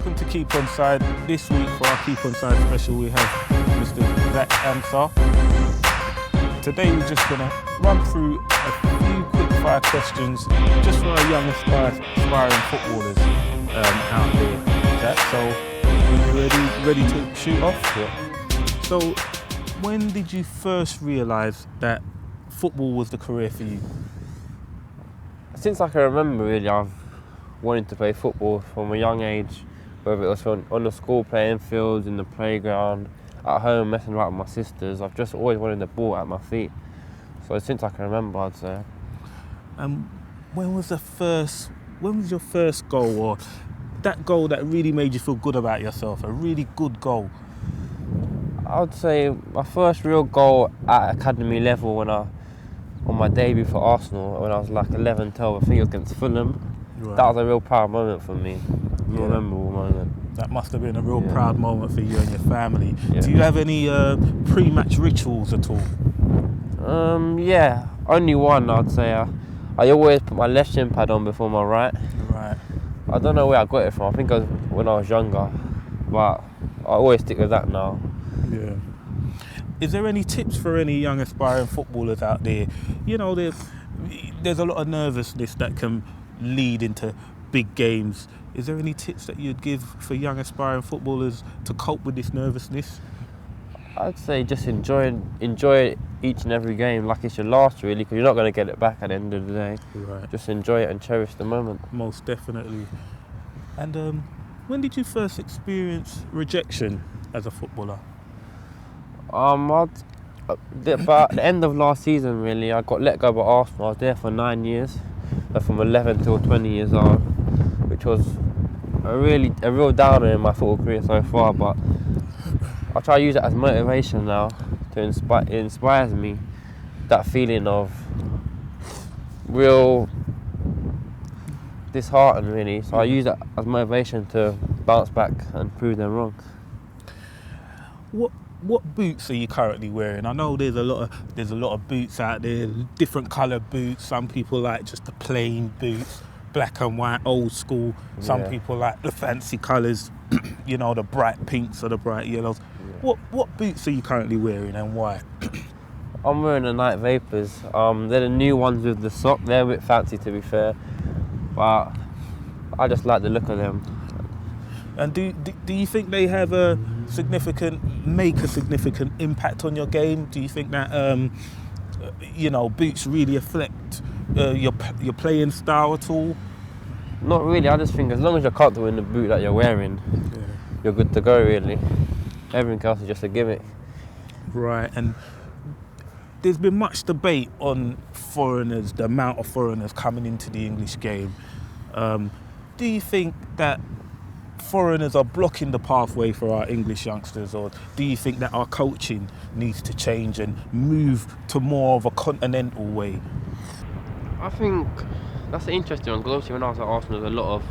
Welcome to Keep Onside. This week for our Keep Onside special we have Mr. Zak Ansah. Today we're just going to run through a few quick fire questions just for our young aspiring footballers out there. Zak, so are you ready to shoot off? Yeah. So when did you first realise that football was the career for you? Since I can remember, really, I've wanted to play football from a young age, whether it was on the school playing fields, in the playground, at home messing about with my sisters. I've just always wanted the ball at my feet. So since I can remember, I'd say. When was your first goal, or that goal that really made you feel good about yourself, a really good goal? I would say my first real goal at academy level on my debut for Arsenal, when I was like 11, 12, I think it was against Fulham. Right. That was a real proud moment for me, real memorable moment. That must have been a real proud moment for you and your family. Yeah. Do you have any pre-match rituals at all? Yeah, only one, I'd say. I always put my left shin pad on before my right. Right. I don't know where I got it from. I think it was when I was younger, but I always stick with that now. Yeah. Is there any tips for any young aspiring footballers out there? You know, there's a lot of nervousness that can lead into big games. Is there any tips that you'd give for young aspiring footballers to cope with this nervousness? I'd say just enjoy each and every game like it's your last, really, because you're not going to get it back at the end of the day. Right. Just enjoy it and cherish the moment. Most definitely. And when did you first experience rejection as a footballer? But at the end of last season, really, I got let go by Arsenal. I was there for 9 years, from 11 till 20 years old, which was a real downer in my football career so far. But I try to use it as motivation now to inspire. It inspires me, that feeling of real disheartened, really. So I use that as motivation to bounce back and prove them wrong. What boots are you currently wearing? I know there's a lot of boots out there, different coloured boots. Some people like just the plain boots, black and white, old school. Some people like the fancy colours, you know, the bright pinks or the bright yellows. Yeah. What boots are you currently wearing and why? I'm wearing the Night Vapors. They're the new ones with the sock. They're a bit fancy, to be fair, but I just like the look of them. And do you think they have a significant impact on your game? Do you think that boots really affect your playing style at all? Not really. I just think as long as you're comfortable in the boot that you're wearing, you're good to go, really. Everything else is just a gimmick. Right. And there's been much debate on foreigners, the amount of foreigners coming into the English game. Do you think that foreigners are blocking the pathway for our English youngsters, or do you think that our coaching needs to change and move to more of a continental way? I think that's an interesting one, because obviously when I was at Arsenal, there's a lot of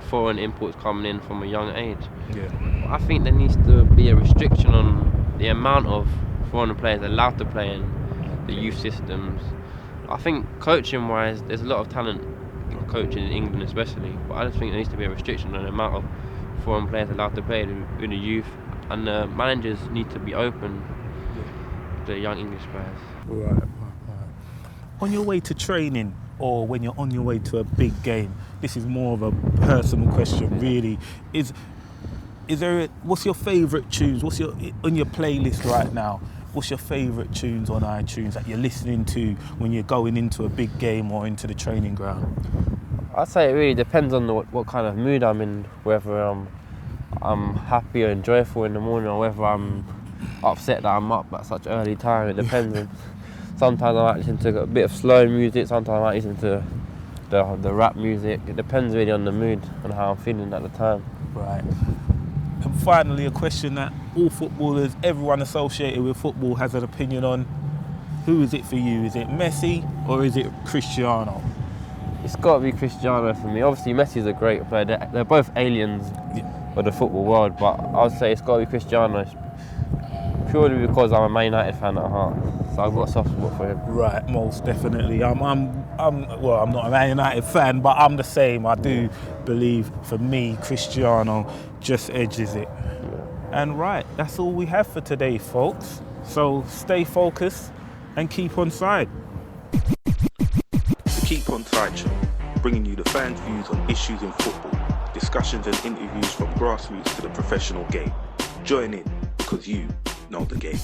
foreign imports coming in from a young age. Yeah. I think there needs to be a restriction on the amount of foreign players allowed to play in the youth systems. I think coaching-wise, there's a lot of talent coaching in England especially, but I just think there needs to be a restriction on the amount of foreign players allowed to play in the youth, and the managers need to be open to the young English players. Right. On your way to training, or when you're on your way to a big game, this is more of a personal question, really. What's your favourite tunes? What's on your playlist right now? What's your favourite tunes on iTunes that you're listening to when you're going into a big game or into the training ground? I'd say it really depends on what kind of mood I'm in, whether I'm happy or joyful in the morning, or whether I'm upset that I'm up at such early time. It depends. Sometimes I might listen to a bit of slow music, sometimes I might listen to the rap music. It depends really on the mood and how I'm feeling at the time. Right. And finally, a question that all footballers, everyone associated with football has an opinion on. Who is it for you? Is it Messi or is it Cristiano? It's got to be Cristiano for me. Obviously, Messi's a great player. They're both aliens of the football world, but I would say it's got to be Cristiano, purely because I'm a Man United fan at heart. so I've got a soft spot for him. Right, most definitely. I'm not a Man United fan, but I'm the same. I do believe, for me, Cristiano just edges it. And right, that's all we have for today, folks. So stay focused and keep on side. The Keep Onside Show, bringing you the fans' views on issues in football, discussions and interviews from grassroots to the professional game. Join in, because you know the game.